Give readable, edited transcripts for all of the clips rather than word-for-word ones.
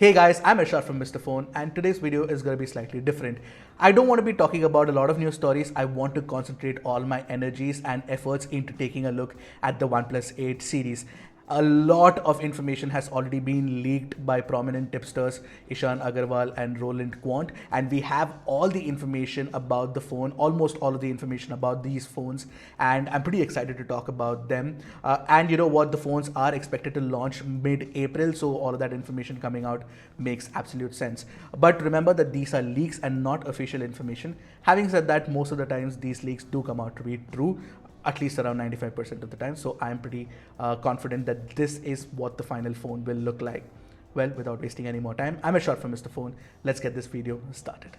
Hey guys, I'm Ershad from Mr. Phone, and today's video is going to be slightly different. I don't want to be talking about a lot of news stories. I want to concentrate all my energies and efforts into taking a look at the OnePlus 8 series. A lot of information has already been leaked by prominent tipsters Ishan Agarwal and Roland Quant, and we have all the information about the phone, almost all of the information about these phones, and I'm pretty excited to talk about them. And you know what, the phones are expected to launch mid-April, so all of that information coming out makes absolute sense. But remember that these are leaks and not official information. Having said that, most of the times these leaks do come out to be true, at least around 95% of the time. So I'm pretty confident that this is what the final phone will look like. Well, without wasting any more time, I'm Ershad from Mr. Phone. Let's get this video started.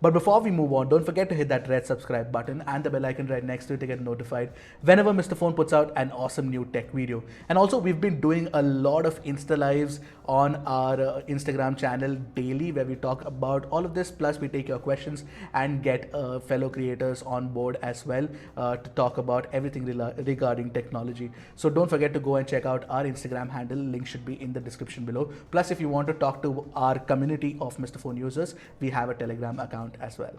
But before we move on, don't forget to hit that red subscribe button and the bell icon right next to it to get notified whenever Mr. Phone puts out an awesome new tech video. And also, we've been doing a lot of Insta Lives on our Instagram channel daily where we talk about all of this. Plus, we take your questions and get fellow creators on board as well to talk about everything regarding technology. So don't forget to go and check out our Instagram handle. Link should be in the description below. Plus, if you want to talk to our community of Mr. Phone users, we have a Telegram account as well.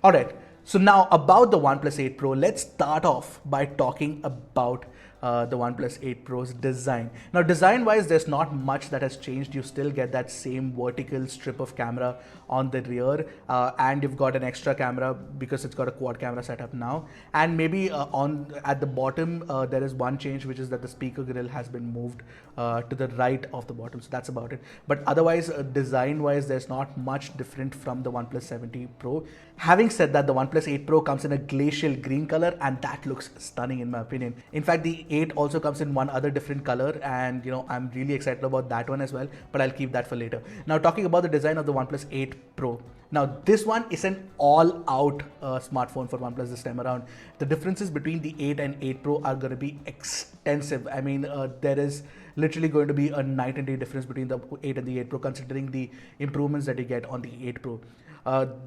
Alright, so now about the OnePlus 8 Pro, let's start off by talking about the OnePlus 8 Pro's design. Now, design wise, there's not much that has changed. You still get that same vertical strip of camera on the rear, and you've got an extra camera because it's got a quad camera setup now. And maybe at the bottom there is one change, which is that the speaker grill has been moved to the right of the bottom. So that's about it. But otherwise, design wise, there's not much different from the OnePlus 7T Pro. Having said that, the OnePlus 8 Pro comes in a glacial green color, and that looks stunning in my opinion. In fact, the 8 also comes in one other different color, and I'm really excited about that one as well, but I'll keep that for later. Now, talking about the design of the OnePlus 8 Pro. Now, this one is an all-out smartphone for OnePlus this time around. The differences between the 8 and 8 Pro are going to be extensive. I mean, there is literally going to be a night and day difference between the 8 and the 8 Pro, considering the improvements that you get on the 8 Pro.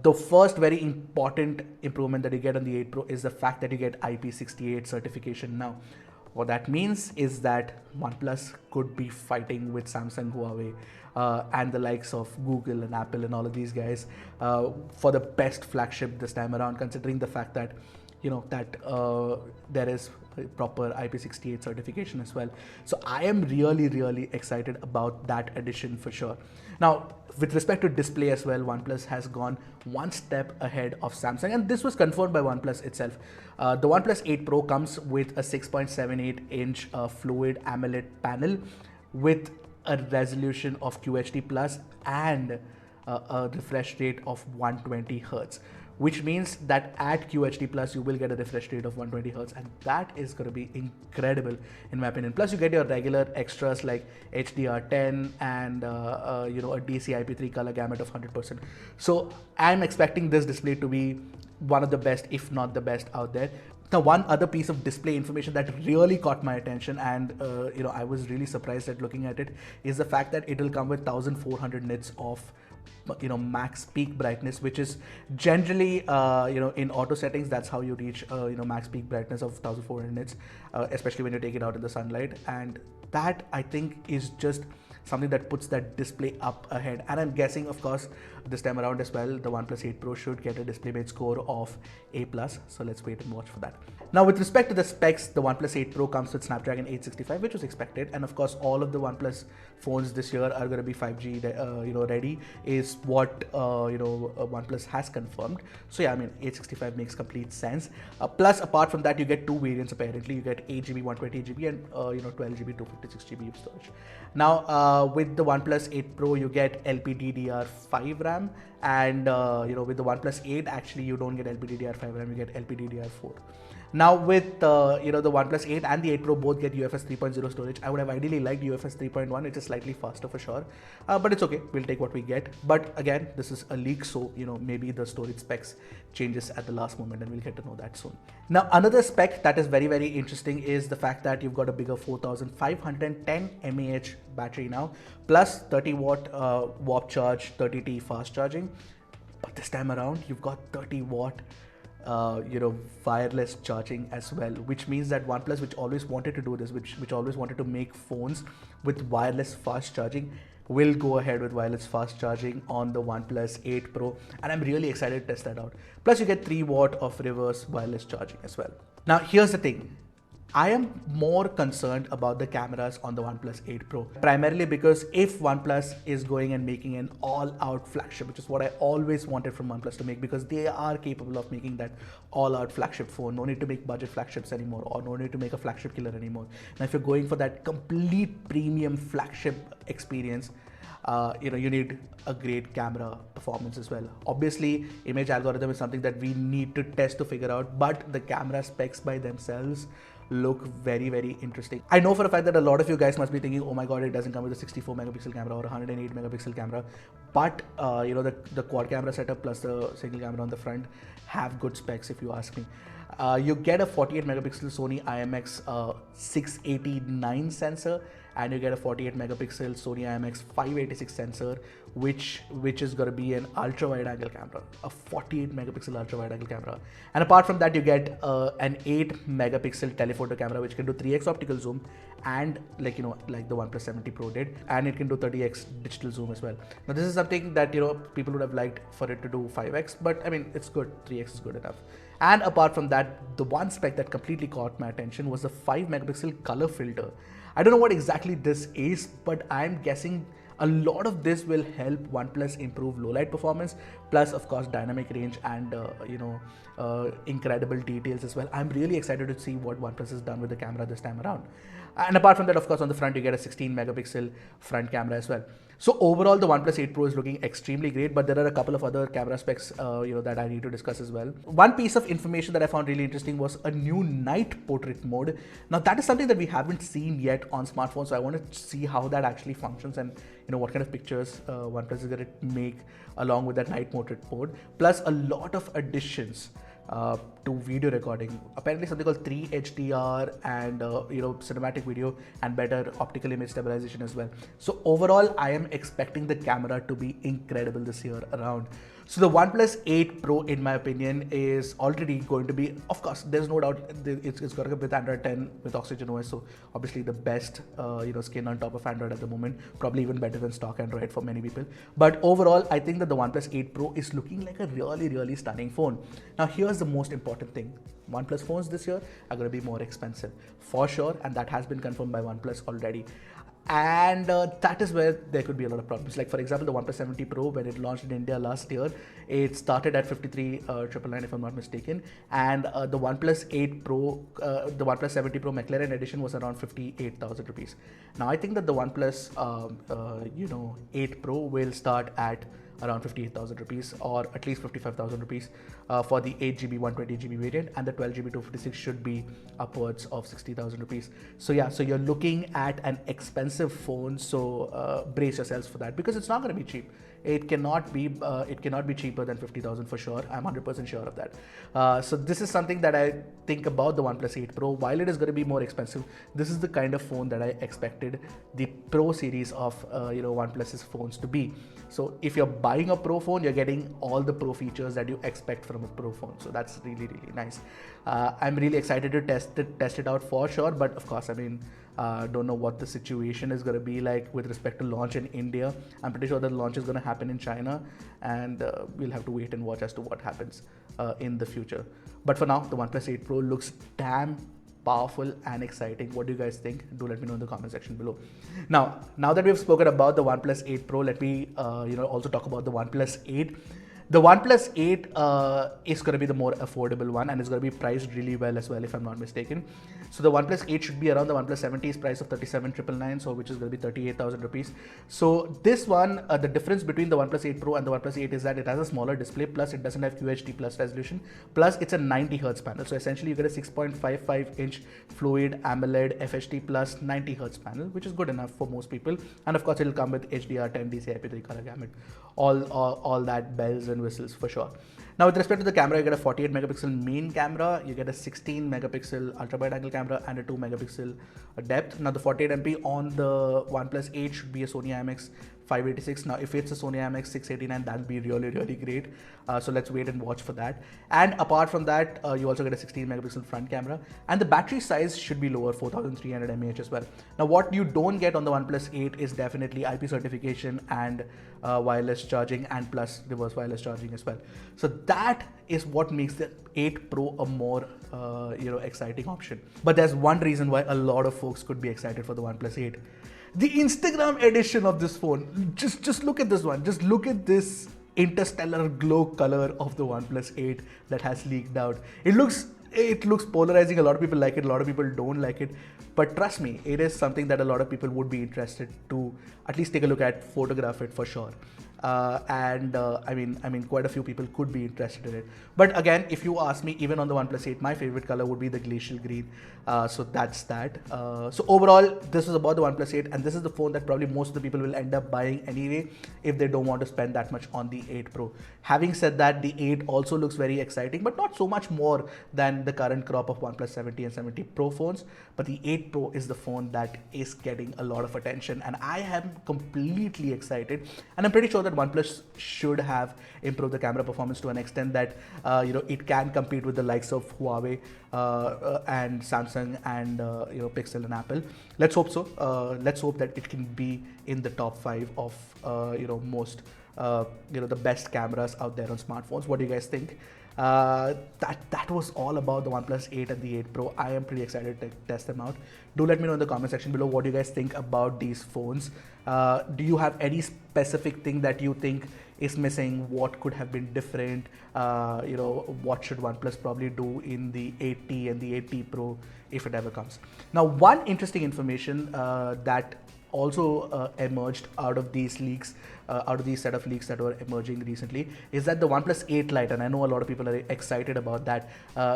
The first very important improvement that you get on the 8 Pro is the fact that you get IP68 certification now. What that means is that OnePlus could be fighting with Samsung, Huawei, and the likes of Google and Apple and all of these guys for the best flagship this time around, considering the fact that there is proper IP68 certification as well. So I am really excited about that addition for sure. Now, with respect to display as well, OnePlus has gone one step ahead of Samsung, and this was confirmed by OnePlus itself. The OnePlus 8 Pro comes with a 6.78-inch fluid AMOLED panel with a resolution of QHD plus and a refresh rate of 120 Hz. Which means that at QHD plus you will get a refresh rate of 120 Hz, and that is going to be incredible in my opinion. Plus, you get your regular extras like HDR10 and a DCI-P3 color gamut of 100%. So I'm expecting this display to be one of the best, if not the best, out there. Now, one other piece of display information that really caught my attention, and I was really surprised at looking at it, is the fact that it will come with 1400 nits of max peak brightness, which is generally in auto settings, that's how you reach max peak brightness of 1400 nits, especially when you take it out in the sunlight. And that, I think, is just something that puts that display up ahead. And I'm guessing, of course, this time around as well, the OnePlus 8 Pro should get a DisplayMate score of A+, so let's wait and watch for that. Now, with respect to the specs, the OnePlus 8 Pro comes with Snapdragon 865, which was expected, and of course, all of the OnePlus phones this year are going to be 5G ready, is what OnePlus has confirmed. So yeah, I mean, 865 makes complete sense. Plus, apart from that, you get two variants apparently. You get 8GB 128GB and 12GB 256GB of storage. Now, with the OnePlus 8 Pro, you get LPDDR5 RAM, and with the OnePlus 8, actually you don't get LPDDR5 RAM, you get LPDDR4. Now, with the OnePlus 8 and the 8 Pro both get UFS 3.0 storage. I would have ideally liked UFS 3.1. It is slightly faster for sure, but it's okay. We'll take what we get. But again, this is a leak, so maybe the storage specs changes at the last moment, and we'll get to know that soon. Now, another spec that is very interesting is the fact that you've got a bigger 4510 mAh battery now, plus 30 watt warp charge, 30T fast charging. But this time around, you've got 30 watt wireless charging as well, which means that OnePlus, which always wanted to do this, which always wanted to make phones with wireless fast charging, will go ahead with wireless fast charging on the OnePlus 8 Pro, and I'm really excited to test that out. Plus, you get 3 watt of reverse wireless charging as well. Now, here's the thing. I am more concerned about the cameras on the OnePlus 8 Pro, primarily because if OnePlus is going and making an all-out flagship, which is what I always wanted from OnePlus to make, because they are capable of making that all-out flagship phone. No need to make budget flagships anymore, or no need to make a flagship killer anymore. Now, if you're going for that complete premium flagship experience, you need a great camera performance as well. Obviously, image algorithm is something that we need to test to figure out, but the camera specs by themselves look very, very interesting. I know for a fact that a lot of you guys must be thinking, oh my god, it doesn't come with a 64 megapixel camera or 108 megapixel camera, but the quad camera setup plus the single camera on the front have good specs if you ask me. You get a 48 megapixel Sony IMX 689 sensor, and you get a 48 megapixel Sony IMX 586 sensor, which is going to be an ultra wide angle camera, a 48 megapixel ultra wide angle camera. And apart from that, you get an 8 megapixel telephoto camera, which can do 3x optical zoom, and like the OnePlus 70 Pro did, and it can do 30x digital zoom as well. Now, this is something that people would have liked for it to do 5x, but I mean, it's good. 3x is good enough. And apart from that, the one spec that completely caught my attention was the 5 megapixel color filter. I don't know what exactly this is, but I'm guessing a lot of this will help OnePlus improve low light performance, plus of course dynamic range and incredible details as well. I'm really excited to see what OnePlus has done with the camera this time around. And apart from that, of course, on the front you get a 16 megapixel front camera as well. So overall, the OnePlus 8 Pro is looking extremely great, but there are a couple of other camera specs that I need to discuss as well. One piece of information that I found really interesting was a new night portrait mode. Now, that is something that we haven't seen yet on smartphones, so I want to see how that actually functions and what kind of pictures OnePlus is going to make along with that night portrait mode. Plus a lot of additions to video recording, apparently something called 3 HDR and cinematic video and better optical image stabilization as well. So overall, I am expecting the camera to be incredible this year around. So the OnePlus 8 Pro, in my opinion, is already going to be, of course, there's no doubt it's got to come with Android 10 with Oxygen OS. So obviously the best skin on top of Android at the moment, probably even better than stock Android for many people. But overall, I think that the OnePlus 8 Pro is looking like a really, really stunning phone. Now here's the most important thing. OnePlus phones this year are going to be more expensive for sure, and that has been confirmed by OnePlus already. And that is where there could be a lot of problems. Like for example, the OnePlus 70 Pro, when it launched in India last year, it started at 53,999 if I'm not mistaken, and the OnePlus 8 Pro, the OnePlus 70 Pro McLaren edition was around 58,000 rupees. Now I think that the OnePlus 8 Pro will start at around 58,000 rupees, or at least 55,000 rupees for the 8GB 120GB variant, and the 12GB 256 should be upwards of 60,000 rupees. So yeah, so you're looking at an expensive phone, so brace yourselves for that, because it's not going to be cheap. It cannot be cheaper than 50,000 for sure. I'm 100% sure of that. So this is something that I think about the OnePlus 8 Pro. While it is going to be more expensive, this is the kind of phone that I expected the Pro series of OnePlus's phones to be. So if you're buying a Pro phone, you're getting all the Pro features that you expect from a Pro phone. So that's really, really nice. I'm really excited to test it out for sure. But of course, I mean, don't know what the situation is going to be like with respect to launch in India. I'm pretty sure that the launch is going to happen in China, and we'll have to wait and watch as to what happens in the future. But for now, the OnePlus 8 Pro looks damn powerful and exciting. What do you guys think? Do let me know in the comment section below. Now that we've spoken about the OnePlus 8 Pro, let me also talk about the OnePlus 8. The OnePlus 8 is going to be the more affordable one, and it's going to be priced really well as well, if I'm not mistaken. So the OnePlus 8 should be around the OnePlus 70's price of 37,999, so which is going to be 38,000 rupees. So this one, the difference between the OnePlus 8 Pro and the OnePlus 8 is that it has a smaller display, plus it doesn't have QHD plus resolution, plus it's a 90 Hz panel. So essentially you get a 6.55 inch fluid AMOLED FHD plus 90 Hz panel, which is good enough for most people. And of course it'll come with HDR, 10 DCI-IP3 color gamut, all that bells and whistles for sure. Now with respect to the camera, you get a 48 megapixel main camera, you get a 16 megapixel ultra wide angle camera, and a 2 megapixel depth. Now the 48 MP on the OnePlus 8 should be a Sony IMX 586. Now, if it's a Sony IMX 689, that'll be really, really great. So let's wait and watch for that. And apart from that, you also get a 16 megapixel front camera, and the battery size should be lower, 4300 mAh as well. Now, what you don't get on the OnePlus 8 is definitely IP certification and wireless charging, and plus reverse wireless charging as well. So that is what makes the 8 Pro a more exciting option. But there's one reason why a lot of folks could be excited for the OnePlus 8. The Instagram edition of this phone. Just look at this one. Just look at this interstellar glow color of the OnePlus 8 that has leaked out. It looks polarizing. A lot of people like it, a lot of people don't like it. But trust me, it is something that a lot of people would be interested to at least take a look at, photograph it for sure. I mean, quite a few people could be interested in it. But again, if you ask me, even on the OnePlus 8, my favorite color would be the glacial green. So that's that. So overall, this is about the OnePlus 8, and this is the phone that probably most of the people will end up buying anyway if they don't want to spend that much on the 8 Pro. Having said that, the 8 also looks very exciting, but not so much more than the current crop of OnePlus 70 and 70 Pro phones. But the 8 Pro is the phone that is getting a lot of attention, and I am completely excited. And I'm pretty sure that OnePlus should have improved the camera performance to an extent that it can compete with the likes of Huawei and Samsung and Pixel and Apple. Let's hope so. Let's hope that it can be in the top 5 of most the best cameras out there on smartphones. What do you guys think? That was all about the OnePlus 8 and the 8 Pro. I am pretty excited to test them out. Do let me know in the comment section below what you guys think about these phones. Do you have any specific thing that you think is missing? What could have been different? What should OnePlus probably do in the 8T and the 8T Pro if it ever comes? Now, one interesting information that also emerged out of these leaks, out of these set of leaks that were emerging recently, is that the OnePlus 8 Lite, and I know a lot of people are excited about that,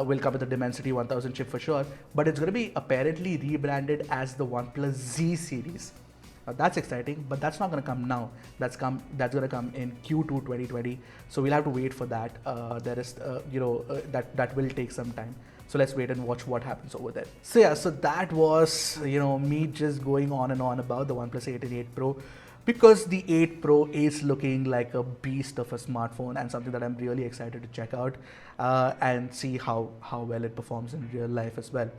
will come with the Dimensity 1000 chip for sure, but it's going to be apparently rebranded as the OnePlus Z series. That's exciting, but that's not going to come now. That's going to come in Q2 2020. So we'll have to wait for that. That will take some time. So let's wait and watch what happens over there. So yeah, so that was me just going on and on about the OnePlus 8 and 8 Pro, because the 8 Pro is looking like a beast of a smartphone and something that I'm really excited to check out and see how well it performs in real life as well.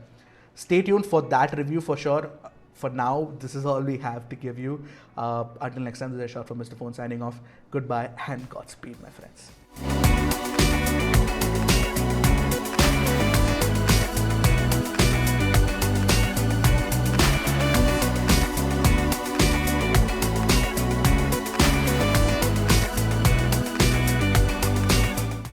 Stay tuned for that review for sure. For now, this is all we have to give you. Until next time, this is Ershad from Mr. Phone signing off. Goodbye and Godspeed, my friends.